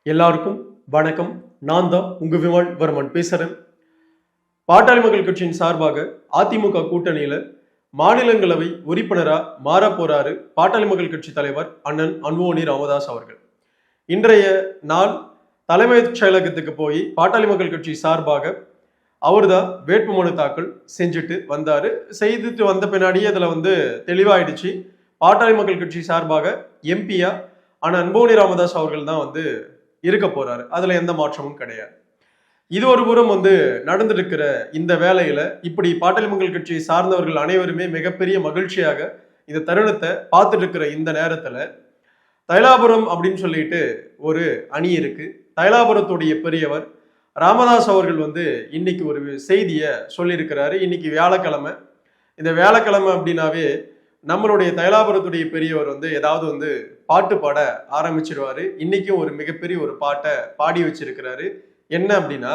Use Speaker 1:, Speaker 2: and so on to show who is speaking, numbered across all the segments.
Speaker 1: எல்லாருக்கும் வணக்கம். நான் தான் உங்க விமல் வர்மன் பேசுறேன். பாட்டாளி மக்கள் கட்சியின் சார்பாக அதிமுக கூட்டணியில மாநிலங்களவை உறுப்பினரா மாற போறாரு பாட்டாளி மக்கள் கட்சி தலைவர் அண்ணன் அன்புமணி ராமதாஸ் அவர்கள். இன்றைய நாள் தலைமைச் செயலகத்துக்கு போய் பாட்டாளி மக்கள் கட்சி சார்பாக அவர்தான் வேட்புமனு தாக்கல் செஞ்சுட்டு வந்தாரு. செய்துட்டு வந்த பின்னாடி அதுல தெளிவாயிடுச்சு. பாட்டாளி மக்கள் கட்சி சார்பாக எம்பியா அண்ணன் அன்புமணி ராமதாஸ் அவர்கள் தான் இருக்க போறாரு. அதுல எந்த மாற்றமும் கிடையாது. இது ஒரு புறம் நடந்திருக்கிற இந்த வேலையில இப்படி பாட்டாளி மக்கள் கட்சியை சார்ந்தவர்கள் அனைவருமே மிகப்பெரிய மகிழ்ச்சியாக இந்த தருணத்தை பார்த்துட்டு இருக்கிற இந்த நேரத்துல தைலாபுரம் அப்படின்னு சொல்லிட்டு ஒரு அணி இருக்கு. தைலாபுரத்துடைய பெரியவர் ராமதாஸ் அவர்கள் இன்னைக்கு ஒரு செய்தியை சொல்லியிருக்கிறாரு. இன்னைக்கு வியாழக்கிழமை. இந்த வியாழக்கிழமை அப்படின்னாவே நம்மளுடைய தைலாபுரத்துடைய பெரியவர் ஏதாவது பாட்டு பாட ஆரம்பிச்சிருவாரு. இன்னைக்கும் ஒரு மிகப்பெரிய ஒரு பாட்டை பாடி வச்சிருக்கிறாரு. என்ன அப்படின்னா,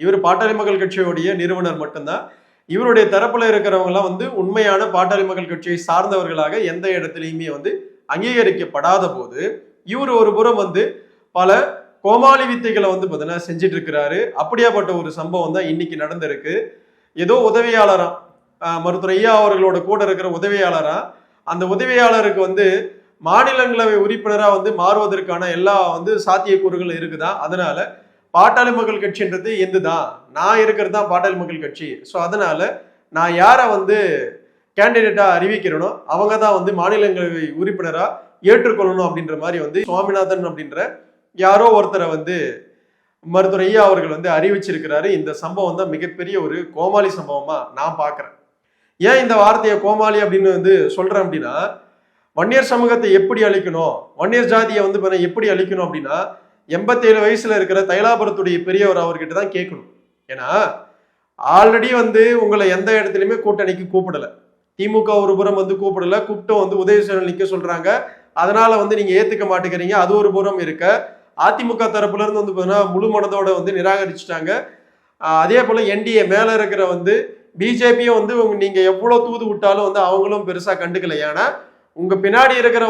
Speaker 1: இவர் பாட்டாளி மக்கள் கட்சியுடைய நிறுவனர் மட்டும்தான். இவருடைய தரப்புல இருக்கிறவங்க எல்லாம் உண்மையான பாட்டாளி மக்கள் கட்சியை சார்ந்தவர்களாக எந்த இடத்துலையுமே அங்கீகரிக்கப்படாத போது இவர் ஒரு புறம் பல கோமாளி வித்தைகளை பார்த்தீங்கன்னா செஞ்சிட்டு இருக்கிறாரு. அப்படியாப்பட்ட ஒரு சம்பவம் தான் இன்னைக்கு நடந்திருக்கு. ஏதோ உதவியாளரா மருத்துவர் ஐயா அவர்களோட கூட இருக்கிற உதவியாளரா அந்த உதவியாளருக்கு மாநிலங்களவை உறுப்பினரா மாறுவதற்கான எல்லா சாத்தியக்கூறுகள் இருக்குதான். அதனால பாட்டாளி மக்கள் கட்சின்றது எந்துதான், நான் இருக்கிறது தான் பாட்டாளி மக்கள் கட்சி. ஸோ அதனால நான் யாரை கேண்டிடேட்டா அறிவிக்கிறனோ அவங்க தான் மாநிலங்களவை உறுப்பினரா ஏற்றுக்கொள்ளணும் அப்படின்ற மாதிரி சுவாமிநாதன் அப்படின்ற யாரோ ஒருத்தரை மருத்துவர் ஐயா அவர்கள் அறிவிச்சிருக்கிறாரு. இந்த சம்பவம் தான் மிகப்பெரிய ஒரு கோமாளி சம்பவமா நான் பார்க்கிறேன். ஏன் இந்த வார்த்தையை கோமாளி அப்படின்னு சொல்றேன் அப்படின்னா, வன்னியர் சமூகத்தை எப்படி அழிக்கணும், வன்னியர் ஜாதியை எப்படி அழிக்கணும் அப்படின்னா 87 வயசுல இருக்கிற தைலாபுரத்துடைய பெரியவர் அவர்கிட்ட தான் கேட்கணும். ஏன்னா ஆல்ரெடி உங்களை எந்த இடத்துலயுமே கூட்டணிக்கு கூப்பிடல. திமுக ஒரு புறம் கூப்பிடல, கூப்பிட்டு உதவி செய்ய நிக்க சொல்றாங்க. அதனால நீங்க ஏத்துக்க மாட்டேங்கிறீங்க. அது ஒரு புறம் இருக்க, அதிமுக தரப்புல இருந்து முழு மனதோட நிராகரிச்சுட்டாங்க. அதே போல என்டிஏ மேல இருக்கிற பிஜேபியும் நீங்க எவ்வளவு தூது விட்டாலும் அவங்களும் பெருசா கண்டுக்கல. ஏன்னா உங்க பின்னாடி இருக்கிற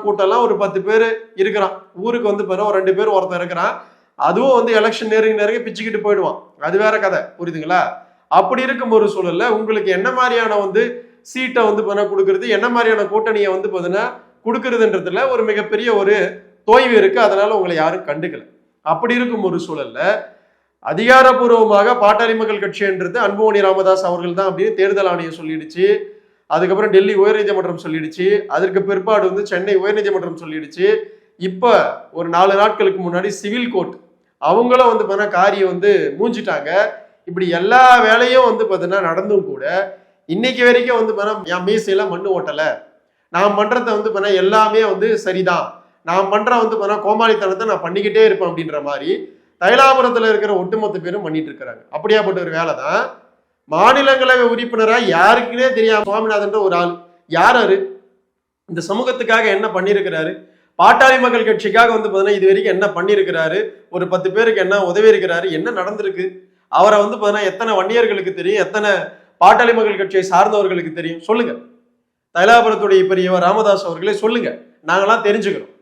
Speaker 1: கூட்டம்லாம் ஒரு 10 பேர் இருக்கிறான். ஊருக்கு ஒரு 2 பேர் ஒருத்தர் இருக்கிறான். அதுவும் எலெக்ஷன் நெருங்கி பிச்சுக்கிட்டு போயிடுவான். அது வேற கதை, புரியுதுங்களா? அப்படி இருக்கும் ஒரு சூழல்ல உங்களுக்கு என்ன மாதிரியான சீட்டை கொடுக்கறது, என்ன மாதிரியான கூட்டணியை கொடுக்கறதுன்றதுல ஒரு மிகப்பெரிய ஒரு தோய்வு இருக்கு. அதனால உங்களை யாரும் கண்டுக்கல. அப்படி இருக்கும் ஒரு சூழல்ல அதிகாரப்பூர்வமாக பாட்டாளி மக்கள் கட்சின்றது அன்புமணி ராமதாஸ் அவர்கள் தான் அப்படின்னு தேர்தல் ஆணையம் சொல்லிடுச்சு. அதுக்கப்புறம் டெல்லி உயர்நீதிமன்றம் சொல்லிடுச்சு. அதற்கு பிற்பாடு சென்னை உயர்நீதிமன்றம் சொல்லிடுச்சு. இப்ப ஒரு 4 நாட்களுக்கு முன்னாடி சிவில் கோர்ட் அவங்களும் காரியம் மூஞ்சிட்டாங்க. இப்படி எல்லா வேலையும் பார்த்தீங்கன்னா நடந்தும் கூட இன்னைக்கு வரைக்கும் என் மீசையில மண்ணு ஓட்டல, நான் பண்றத எல்லாமே சரிதான், நான் பண்ற கோமாளித்தனத்தை நான் பண்ணிக்கிட்டே இருப்பேன் அப்படின்ற மாதிரி தைலாபுரத்துல இருக்கிற ஒட்டுமொத்த பேரும் பண்ணிட்டு இருக்கிறாங்க. அப்படியாப்பட்ட ஒரு வேலை தான் மாநிலங்களவை உறுப்பினரா யாருக்குன்னே தெரியாம சுவாமிநாதன் ஒரு ஆள் யாரு இந்த சமூகத்துக்காக என்ன பண்ணிருக்கிறாரு, பாட்டாளி மக்கள் கட்சிக்காக இது வரைக்கும் என்ன பண்ணிருக்கிறாரு, ஒரு 10 பேருக்கு என்ன உதவி இருக்கிறாரு, என்ன நடந்திருக்கு, அவரை எத்தனை வன்னியர்களுக்கு தெரியும், எத்தனை பாட்டாளி மக்கள் கட்சியை சார்ந்தவர்களுக்கு தெரியும், சொல்லுங்க. தைலாபுரத்துடைய பெரியவர் ராமதாஸ் அவர்களே சொல்லுங்க, நாங்களாம் தெரிஞ்சுக்கிறோம்.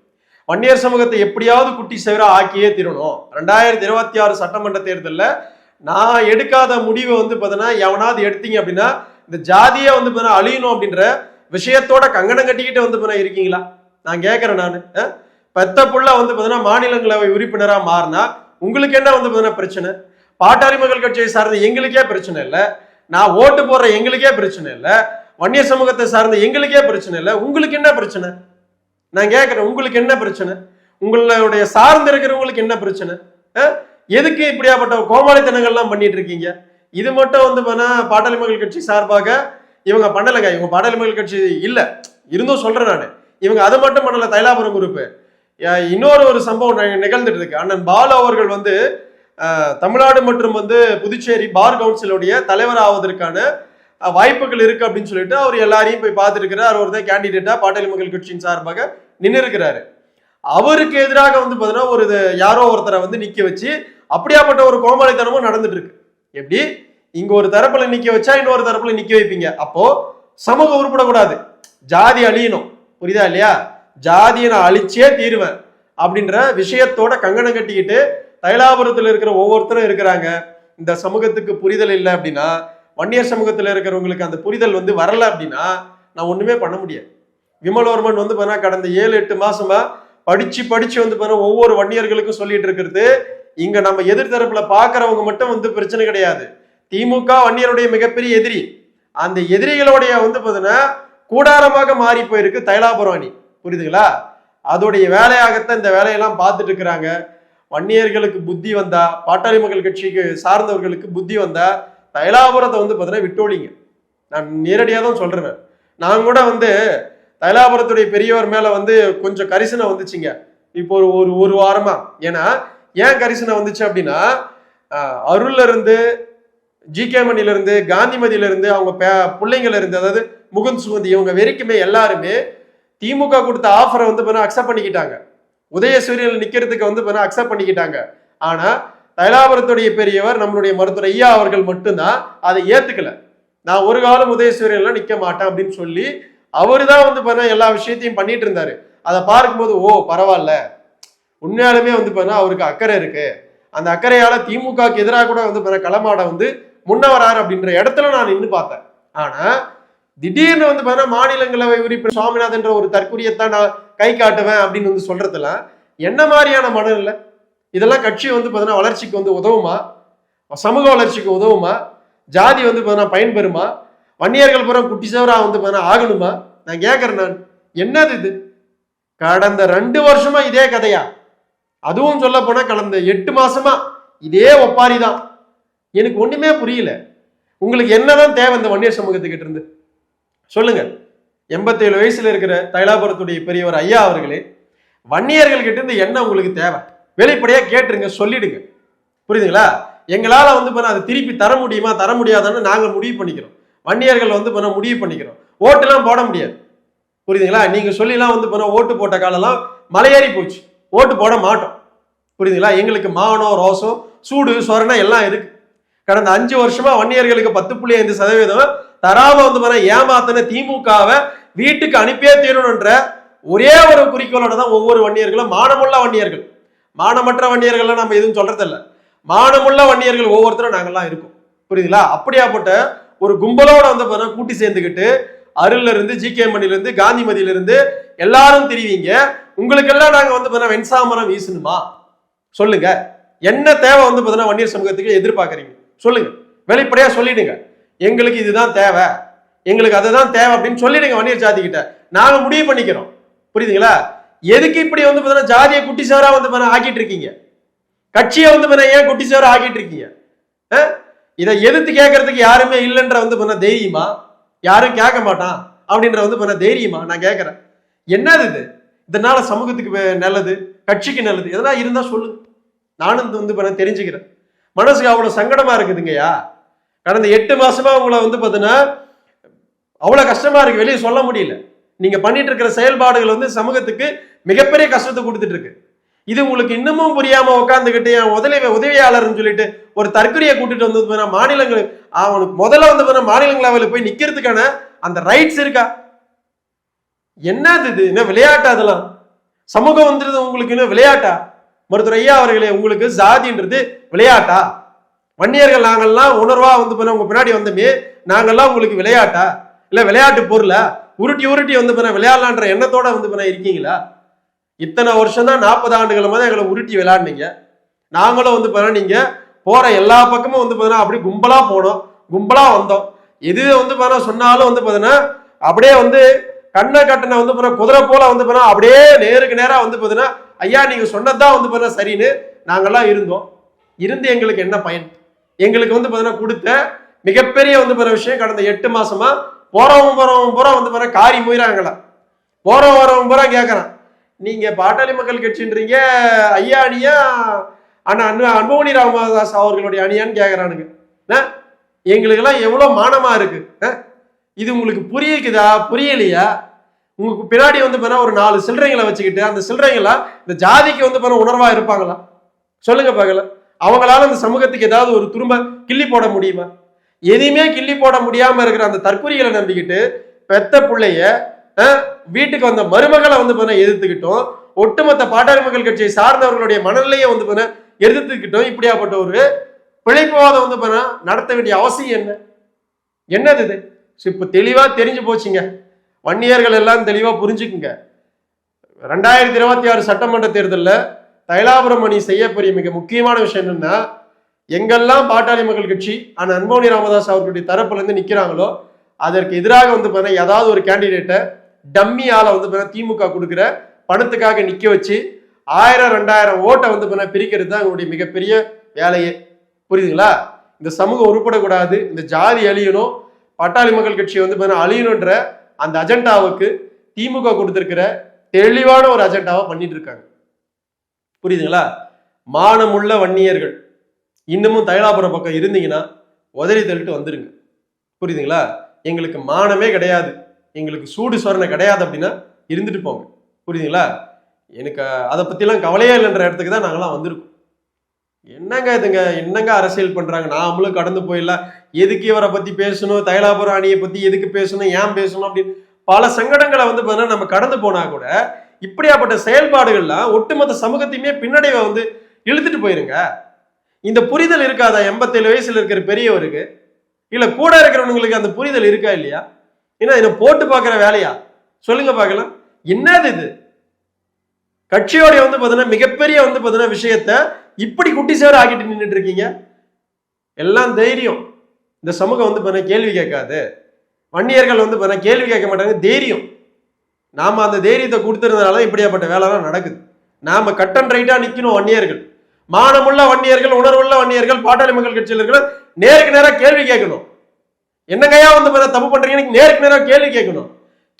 Speaker 1: வன்னியர் சமூகத்தை எப்படியாவது குட்டி சேவரா ஆக்கியே தீரணும். 2026 சட்டமன்ற தேர்தலில் நான் எடுக்காத முடிவை எவனாவது எடுத்தீங்க அப்படின்னா இந்த ஜாதியை அழியணும் அப்படின்ற விஷயத்தோட கங்கணம் கட்டிக்கிட்டு இருக்கீங்களா? நான் கேட்கிறேன். நான் பெத்த புள்ள மாநிலங்களவை உறுப்பினரா மாறினா உங்களுக்கு என்ன பிரச்சனை? பாட்டாளி மக்கள் கட்சியை சார்ந்த எங்களுக்கே பிரச்சனை இல்லை, நான் ஓட்டு போடுற எங்களுக்கே பிரச்சனை இல்லை, வன்னியர் சமூகத்தை சார்ந்த எங்களுக்கே பிரச்சனை இல்லை, உங்களுக்கு என்ன பிரச்சனை? நான் கேட்கிறேன், உங்களுக்கு என்ன பிரச்சனை? உங்களுடைய சார்ந்து இருக்கிறவங்களுக்கு என்ன பிரச்சனை? எதுக்கு இப்படியாப்பட்ட கோமாளித்தனங்கள்லாம் பண்ணிட்டு இருக்கீங்க? இது மட்டும் பாட்டாளி மக்கள் கட்சி சார்பாக இவங்க பண்ணலைங்க. இவங்க பாட்டாளி மக்கள் கட்சி இல்ல இருந்தும் சொல்றேன் நான், இவங்க அதை மட்டும் பண்ணல. தைலாபுரம் குரூப் இன்னொரு சம்பவம் நிகழ்ந்துட்டு இருக்கு. அண்ணன் பாலு அவர்கள் தமிழ்நாடு மற்றும் புதுச்சேரி பார் கவுன்சிலுடைய தலைவர் ஆவதற்கான வாய்ப்புகள் இருக்கு அப்படின்னு சொல்லிட்டு அவர் எல்லாரையும் போய் பார்த்துட்டு இருக்கிறார். அவர் தான் கேண்டிடேட்டா பாட்டாளி மக்கள் கட்சியின் சார்பாக நின்று இருக்கிறாரு. அவருக்கு எதிராக ஒரு யாரோ ஒருத்தரை நிக்க வச்சு அப்படியாப்பட்ட ஒரு கோமாளித்தனமும் நடந்துட்டு இருக்கு. எப்படி இங்க ஒரு தரப்புல நிக்க வச்சா இன்னொரு தரப்புல நிக்க வைப்பீங்க? அப்போ சமூகம் உருப்படக்கூடாது, ஜாதி அழியணும், புரியுதா இல்லையா? ஜாதியை நான் அழிச்சே தீருவேன். அப்படின்ற விஷயத்தோட கங்கணம் கட்டிக்கிட்டு தைலாபுரத்துல இருக்கிற ஒவ்வொருத்தரும் இருக்கிறாங்க. இந்த சமூகத்துக்கு புரிதல் இல்லை அப்படின்னா, வன்னியர் சமூகத்துல இருக்கிறவங்களுக்கு அந்த புரிதல் வரல அப்படின்னா நான் ஒண்ணுமே பண்ண முடியாது. விமல்வர்மன் கடந்த 7-8 மாசமா படிச்சு ஒவ்வொரு வன்னியர்களுக்கும் சொல்லிட்டு இருக்கிறது, இங்க நம்ம எதிர்த்தரப்புல பாக்குறவங்க மட்டும் பிரச்சனை கிடையாது. திமுக வன்னியருடைய மிகப்பெரிய எதிரி. அந்த எதிரிகளுடைய கூடாரமாக மாறி போயிருக்கு தைலாபுரம் அணி. புரியுதுங்களா? அதோடைய வேலையாகத்தான் இந்த வேலையெல்லாம் பார்த்துட்டு இருக்கிறாங்க. வன்னியர்களுக்கு புத்தி வந்தா, பாட்டாளி மக்கள் கட்சிக்கு சார்ந்தவர்களுக்கு புத்தி வந்தா தைலாபுரத்தை விட்டோலிங்க. நான் நேரடியாக தான் சொல்றேன். நான் கூட தைலாபுரத்துடைய பெரியவர் மேல கொஞ்சம் கரிசனை வந்துச்சுங்க இப்போ ஒரு வாரமா. ஏன்னா ஏன் கரிசனை வந்துச்சு அப்படின்னா, அருள்ல இருந்து, ஜிகே மணில இருந்து, காந்திமதியில இருந்து, அவங்க பிள்ளைங்கள்ல இருந்து, அதாவது முகுந்த் சுகந்தி, இவங்க வரைக்குமே எல்லாருமே திமுக கொடுத்த ஆஃபரை அக்செப்ட் பண்ணிக்கிட்டாங்க. உதயசூரியன் நிக்கிறதுக்கு அக்செப்ட் பண்ணிக்கிட்டாங்க. ஆனா தைலாபுரத்துடைய பெரியவர் நம்மளுடைய மருத்துவர் ஐயா அவர்கள் மட்டும்தான் அதை ஏத்துக்கல. நான் ஒரு காலம் உதயசூரியன்லாம் நிக்க மாட்டேன் அப்படின்னு சொல்லி அவரு தான் எல்லா விஷயத்தையும் பண்ணிட்டு இருந்தாரு. அதை பார்க்கும்போது ஓ பரவாயில்ல, உண்மையாலுமே அவருக்கு அக்கறை இருக்கு, அந்த அக்கறையால திமுகக்கு எதிராக கூட களமாட முன்னவராரு அப்படின்ற இடத்துல நான் நின்று பார்த்தேன். ஆனா திடீர்னு மாநிலங்களவை உறுப்பினர் சுவாமிநாதன் என்ற ஒரு தற்குறியத்தான் நான் கை காட்டுவேன் அப்படின்னு சொல்றதுலாம் என்ன மாதிரியான மனநிலை? இதெல்லாம் கட்சி வளர்ச்சிக்கு உதவுமா? சமூக வளர்ச்சிக்கு உதவுமா? ஜாதி பயன்பெறுமா? வன்னியர்கள் புறம் குட்டிச்சவரா ஆகணுமா? நான் கேட்கறேன். நான் என்னது இது? கடந்த 2 வருஷமா இதே கதையா? அதுவும் சொல்ல போனா கடந்த 8 மாசமா இதே ஒப்பாரி தான். எனக்கு ஒண்ணுமே புரியல. உங்களுக்கு என்னதான் தேவை இந்த வன்னியர் சமூகத்துக்கிட்ட இருந்து சொல்லுங்க. 87 வயசுல இருக்கிற தைலாபுரத்துடைய பெரியவர் ஐயா அவர்களே, வன்னியர்கள் கிட்ட இருந்து என்ன உங்களுக்கு தேவை? வெளிப்படையா கேட்டுருங்க, சொல்லிடுங்க. புரியுதுங்களா? எங்களால அதை திருப்பி தர முடியுமா தர முடியாதான்னு நாங்க முடிவு பண்ணிக்கிறோம். வன்னியர்கள் முடிவு பண்ணிக்கிறோம். ஓட்டுலாம் போட முடியாது. புரியுதுங்களா? நீங்க சொல்லிலாம் ஓட்டு போட்ட காலம்லாம் மலையேறி போச்சு. ஓட்டு போட மாட்டோம். புரியுதுங்களா? எங்களுக்கு மானம், ரோசம், சூடு, சொரணை எல்லாம் இருக்கு. கடந்த 5 வருஷமா வன்னியர்களுக்கு 10.5% தராம ஏமாத்தின திமுகவை வீட்டுக்கு அனுப்பியே தீரணும்ன்ற ஒரே ஒரு குறிக்கோளோட தான் ஒவ்வொரு வன்னியர்களும், மானமுள்ள வன்னியர்கள், மானமற்ற வன்னியர்கள் நம்ம எதுவும் சொல்றது இல்லை, மானமுள்ள வன்னியர்கள் ஒவ்வொருத்தரும் நாங்கெல்லாம் இருக்கோம். புரியுதுங்களா? அப்படியாப்பட்ட ஒரு கும்பலோட கூட்டி சேர்ந்துக்கிட்டு அருள்ல இருந்து, ஜிகே மணில இருந்து, காந்திமதியில இருந்து எல்லாரும் தெரிவிங்க. உங்களுக்கு எல்லாம் நாங்க வெண்சாமரம் வீசணுமா? சொல்லுங்க. என்ன தேவை வன்னியர் சமூகத்துக்கு எதிர்பார்க்கறீங்க? சொல்லுங்க, வெளிப்படையா சொல்லிடுங்க. எங்களுக்கு இதுதான் தேவை, எங்களுக்கு அதுதான் தேவை அப்படின்னு சொல்லிடுங்க வன்னியர் ஜாதி கிட்ட. நாங்க முடிவு பண்ணிக்கிறோம். புரியுதுங்களா? எதுக்கு இப்படி ஜாதியை குட்டிச்சவரா ஆக்கிட்டு இருக்கீங்க? கட்சியை ஏன் குட்டிச்சவரா ஆக்கிட்டு இருக்கீங்க? இதை எதிர்த்து கேட்கறதுக்கு யாருமே இல்லைன்ற தைரியமா? யாரும் கேட்க மாட்டான் அப்படின்ற தைரியமா? நான் கேட்கிறேன். என்னது இது? இதனால சமூகத்துக்கு நல்லது, கட்சிக்கு நல்லது எதனா இருந்தா சொல்லுங்க. நானும் தெரிஞ்சுக்கிறேன். மனசுக்கு அவ்வளவு சங்கடமா இருக்குதுங்கய்யா. கடந்த 8 மாசமா உங்களை அவ்வளவு கஷ்டமா இருக்கு, வெளியே சொல்ல முடியல. நீங்க பண்ணிட்டு இருக்கிற செயல்பாடுகள் சமூகத்துக்கு மிகப்பெரிய கஷ்டத்தை கொடுத்துட்டு இருக்கு. இது உங்களுக்கு இன்னமும் புரியாம உட்காந்துக்கிட்டு என் உதவியாளர்னு சொல்லிட்டு ஒரு தற்கொலையை கூட்டிட்டு மாநிலங்கள், அவனுக்கு முதல்ல மாநிலங்களவையில் போய் நிக்கிறதுக்கான அந்த ரைட்ஸ் இருக்கா? என்னது இது? என்ன விளையாட்டா? அதெல்லாம் சமூகம் உங்களுக்கு இன்னும் விளையாட்டா? மருத்துவர் ஐயா அவர்களே, உங்களுக்கு ஜாதின்றது விளையாட்டா? வன்னியர்கள் நாங்கள்லாம் உணர்வா உங்க பின்னாடி வந்தமே, நாங்கெல்லாம் உங்களுக்கு விளையாட்டா? இல்ல விளையாட்டு பொருளா? உருட்டி விளையாடலான்ற எண்ணத்தோட இருக்கீங்களா? இத்தனை வருஷம் தான் 40 ஆண்டுகள் தான் எங்களை உருட்டி விளையாடுனீங்க. நாங்களும் நீங்க போற எல்லா பக்கமும் அப்படி கும்பலா போனோம், கும்பலா வந்தோம். எது சொன்னாலும் அப்படியே கண்ணை கட்டண குதிரை போல அப்படியே நேருக்கு நேரா ஐயா நீங்க சொன்னதுதான் சரின்னு நாங்கெல்லாம் இருந்தோம். இருந்து எங்களுக்கு என்ன பயன்? எங்களுக்கு கொடுத்த மிகப்பெரிய விஷயம் கடந்த 8 மாசமா போறவங்க பூரா காரி முயறாங்களா? போறவங்க பூரா கேட்கறான், நீங்க பாட்டாளி மக்கள் கட்சின்றீங்க, ஐயா அணியா அன்புமணி ராமதாஸ் அவர்களுடைய அணியான்னு கேட்கறானுங்க. எங்களுக்கு எல்லாம் எவ்வளவு மானமா இருக்கு. இது உங்களுக்கு புரியுதா? புரியலையா? உங்களுக்கு பின்னாடி ஒரு 4 சில்லறைங்களை வச்சுக்கிட்டு அந்த சில்லறைங்களா இந்த ஜாதிக்கு உணர்வா இருப்பாங்களா? சொல்லுங்க பார்க்கல. அவங்களால இந்த சமூகத்துக்கு ஏதாவது ஒரு துரும்ப கிள்ளி போட முடியுமா? எதையுமே கிள்ளி போட முடியாம இருக்கிற அந்த தற்கொலைகளை நம்பிக்கிட்டு பெத்த பிள்ளைய வீட்டுக்கு வந்த மருமகளை எதிர்த்துக்கிட்டோம். ஒட்டுமொத்த பாட்டாளி மக்கள் கட்சியை சார்ந்தவர்களுடைய மனநிலையை வந்து எதிர்த்துக்கிட்டோம். இப்படியாப்பட்ட ஒரு பிழைப்புவாதம் வந்து நடத்த வேண்டிய அவசியம் என்னது இது? இப்ப தெளிவா தெரிஞ்சு போச்சுங்க. வன்னியர்கள் எல்லாம் தெளிவா புரிஞ்சுக்குங்க. 2026 சட்டமன்ற தேர்தலில் தைலாபுரம் அணி செய்யப்பெரிய மிக முக்கியமான விஷயம் என்னன்னா, எங்கெல்லாம் பாட்டாளி மக்கள் கட்சி அன்புமணி ராமதாஸ் அவர்களுடைய தரப்புல இருந்து நிக்கிறாங்களோ அதற்கு எதிராக வந்து ஏதாவது ஒரு கேண்டிடேட்டை டம்மி ஆளை வந்து திமுக கொடுக்குற பணத்துக்காக நிக்க வச்சு 1000-2000 ஓட்டை வந்து பிரிக்கிறது தான் அவங்களுடைய மிகப்பெரிய வேலையே. புரியுதுங்களா? இந்த சமூகம் உருப்படக்கூடாது, இந்த ஜாதி அழியணும், பாட்டாளி மக்கள் கட்சி வந்து அழியணுன்ற அந்த அஜெண்டாவுக்கு திமுக கொடுத்திருக்கிற தெளிவான ஒரு அஜெண்டாவை பண்ணிட்டு இருக்காங்க. புரியுதுங்களா? மானமுள்ள வன்னியர்கள் இன்னமும் தைலாபுரம் பக்கம் இருந்தீங்கன்னா உதறி தள்ளிட்டு வந்துருங்க. புரியுதுங்களா? எங்களுக்கு மானமே கிடையாது, எங்களுக்கு சூடு சொரணை கிடையாது அப்படின்னா இருந்துட்டு போங்க. புரியுதுங்களா? எனக்கு அதை பத்திலாம் கவலையே இல்லைன்ற இடத்துக்கு தான் நாங்களாம் வந்திருக்கோம். என்னங்க இதுங்க, என்னங்க அரசியல் பண்றாங்க? நாமளும் கடந்து போயிடலாம். எதுக்கு இவரை பத்தி பேசணும், தைலாபுரம் அணியை பத்தி எதுக்கு பேசணும், ஏன் பேசணும் அப்படின்னு பல சங்கடங்களை வந்து நம்ம கடந்து போனா கூட இப்படியாப்பட்ட செயல்பாடுகள்லாம் ஒட்டுமொத்த சமூகத்தையுமே பின்னடைவை வந்து இழுத்துட்டு போயிருங்க. இந்த புரிதல் இருக்காதா 87 வயசுல இருக்கிற பெரியவருக்கு? இல்ல கூட இருக்கிறவங்களுக்கு அந்த புரிதல் இருக்கா இல்லையா? ஏன்னா இதை போட்டு பார்க்கிற வேலையா? சொல்லுங்க பார்க்கலாம். என்னது இது? கட்சியோடைய வந்து மிகப்பெரிய வந்து விஷயத்த இப்படி குட்டி சேர ஆக்கிட்டு நின்றுட்டு இருக்கீங்க. எல்லாம் தைரியம். இந்த சமூகம் வந்து கேள்வி கேட்காது. வன்னியர்கள் வந்து கேள்வி கேட்க மாட்டாங்க, தைரியம். நாம அந்த தைரியத்தை கொடுத்திருந்தனால இப்படியாப்பட்ட வேலைலாம் நடக்குது. நாம கட் அண்ட் ரைட்டா நிக்கணும். வன்னியர்கள், மானமுள்ள வன்னியர்கள், உணர்வுள்ள வன்னியர்கள், பாட்டாளி மக்கள் கட்சியில் இருக்கிற நேருக்கு நேரம் கேள்வி கேட்கணும். என்னங்கயா வந்து தப்பு பண்றீங்கன்னு நேருக்கு நேரம் கேள்வி கேட்கணும்.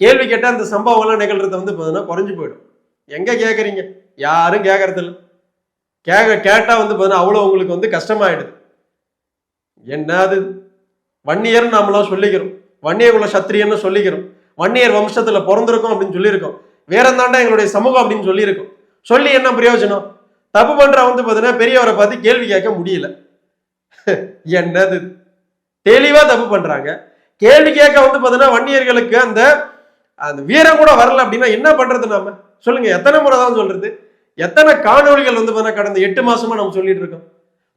Speaker 1: கேள்வி கேட்டா அந்த சம்பவம் எல்லாம் நிகழ்றது வந்து குறைஞ்சு போயிடும். எங்க கேட்கறீங்க? யாரும் கேட்கறது இல்லை. கேட்டா வந்து அவ்வளவு உங்களுக்கு வந்து கஷ்டமாயிடுது. என்னது வன்னியர் நாமெல்லாம் சொல்லிக்கிறோம், வன்னியர் குல சத்திரியன்னு சொல்லிக்கிறோம், வன்னியர் வம்சத்துல பிறந்திருக்கோம் அப்படின்னு சொல்லியிருக்கோம், வேற தாண்டா எங்களுடைய சமூகம் அப்படின்னு சொல்லியிருக்கோம். சொல்லி என்ன பிரயோஜனம்? தப்பு பண்ற வந்து பெரியவரை பார்த்து கேள்வி கேட்க முடியல. என்னது? தெளிவா தப்பு பண்றாங்க. கேள்வி கேட்க வந்து வன்னியர்களுக்கு அந்த அந்த வீரம் கூட வரல அப்படின்னா என்ன பண்றது? நாம சொல்லுங்க. எத்தனை முறை தான் சொல்றது? எத்தனை காணொலிகள் வந்து கடந்த 8 மாசமா நம்ம சொல்லிட்டு இருக்கோம்.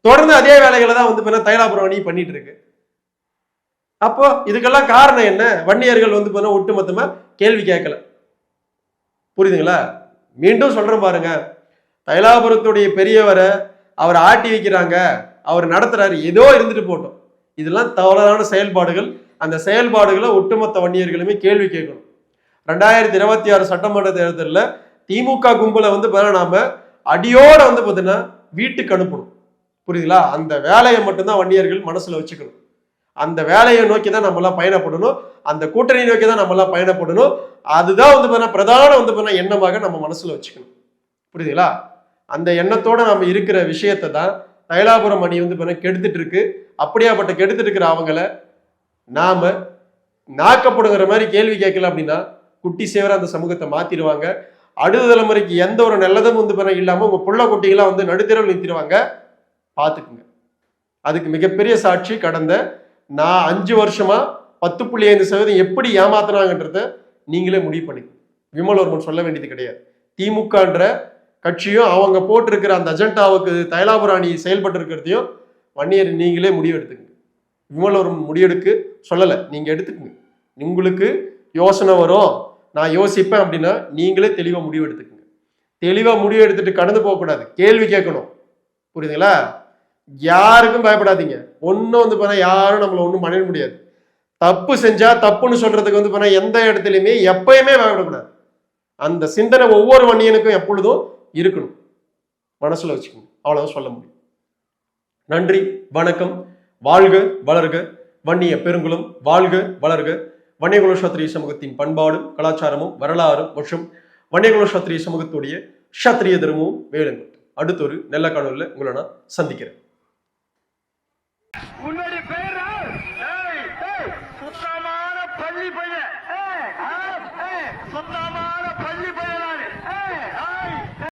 Speaker 1: தொடர்ந்து அதே வேலைகளை தான் வந்து தைலாபுரம் அணி பண்ணிட்டு இருக்கு. அப்போ இதுக்கெல்லாம் காரணம் என்ன? வன்னியர்கள் வந்து ஒட்டுமொத்தமா கேள்வி கேட்கல. புரியுதுங்களா? மீண்டும் சொல்றேன் பாருங்க. தைலாபுரத்துடைய பெரியவரை அவர் ஆட்டி வைக்கிறாங்க, அவர் நடத்துறாரு, ஏதோ இருந்துட்டு போட்டோம். இதெல்லாம் தவறான செயல்பாடுகள். அந்த செயல்பாடுகளை ஒட்டுமொத்த வன்னியர்களுமே கேள்வி கேட்கணும். 2026 சட்டமன்ற தேர்தலில் திமுக கும்பலை வந்து நாம அடியோட வந்து வீட்டுக்கு அனுப்பணும். புரியுதுங்களா? அந்த வேலையை மட்டும்தான் வன்னியர்கள் மனசுல வச்சுக்கணும். அந்த வேலையை நோக்கி தான் நம்ம எல்லாம் பயணப்படணும். அந்த கூட்டணி நோக்கி தான் நம்ம எல்லாம் பயணப்படணும். அதுதான் வந்து பிரதான வந்து எண்ணமாக நம்ம மனசுல வச்சுக்கணும். புரியுதுங்களா? அந்த எண்ணத்தோட நம்ம இருக்கிற விஷயத்தை தான் தைலாபுரம் அணி வந்து கெடுத்துட்டு இருக்கு. அப்படியாப்பட்ட கெடுத்துட்டு இருக்கிற அவங்கள நாம நாக்கப்படுங்கிற மாதிரி கேள்வி கேட்கல அப்படின்னா குட்டி சேவர அந்த சமூகத்தை மாத்திடுவாங்க. அடுத்த தலைமுறைக்கு எந்த ஒரு நல்லதும் வந்து இல்லாம உங்க புள்ள குட்டிகளாம் வந்து நடுத்தரவில் நிறுத்திடுவாங்க. பார்த்துக்குங்க. அதுக்கு மிகப்பெரிய சாட்சி கடந்த 5 வருஷமா 10.5% எப்படி ஏமாத்தினாங்கன்றத நீங்களே முடிவு பண்ணிக்கணும். விமல்வர்மன் சொல்ல வேண்டியது கிடையாது. திமுகன்ற கட்சியும் அவங்க போட்டிருக்கிற அந்த அஜெண்டாவுக்கு தைலாபுரம் அணி செயல்பட்டு இருக்கிறதையும் வன்னியர் நீங்களே முடிவு எடுத்துக்கங்க. விமல்வர்மன் முடிவெடுக்கு சொல்லலை, நீங்க எடுத்துக்கங்க. உங்களுக்கு யோசனை வரும், நான் யோசிப்பேன் அப்படின்னா நீங்களே தெளிவா முடிவு எடுத்துக்கங்க. தெளிவா முடிவு எடுத்துட்டு கடந்து போகக்கூடாது, கேள்வி கேட்கணும். புரியுதுங்களா? யாருக்கும் பயப்படாதீங்க. ஒன்னும் வந்து யாரும் நம்மள ஒன்றும் பண்ண முடியாது. தப்பு செஞ்சா தப்புன்னு சொல்றதுக்கு வந்து எந்த இடத்துலையுமே எப்பயுமே பயப்படக்கூடாது. அந்த சிந்தனை ஒவ்வொரு வன்னியனுக்கும் எப்பொழுதும் இருக்கணும். மனசுல வச்சுக்கணும். அவ்வளவுதான் சொல்ல முடியும். நன்றி, வணக்கம். வாழ்க வளர்க வன்னிய பெருங்குளம், வாழ்க வளர்க. வன்னியகுல சத்திரிய சமூகத்தின் பண்பாடும் கலாச்சாரமும் வரலாறும் மற்றும் வன்னியகுல சத்திரிய சமூகத்துடைய சத்திரிய தர்மமும் வேலுங்க. அடுத்த ஒரு நல்ல காணொலியில் உங்களை நான் சந்திக்கிறேன்.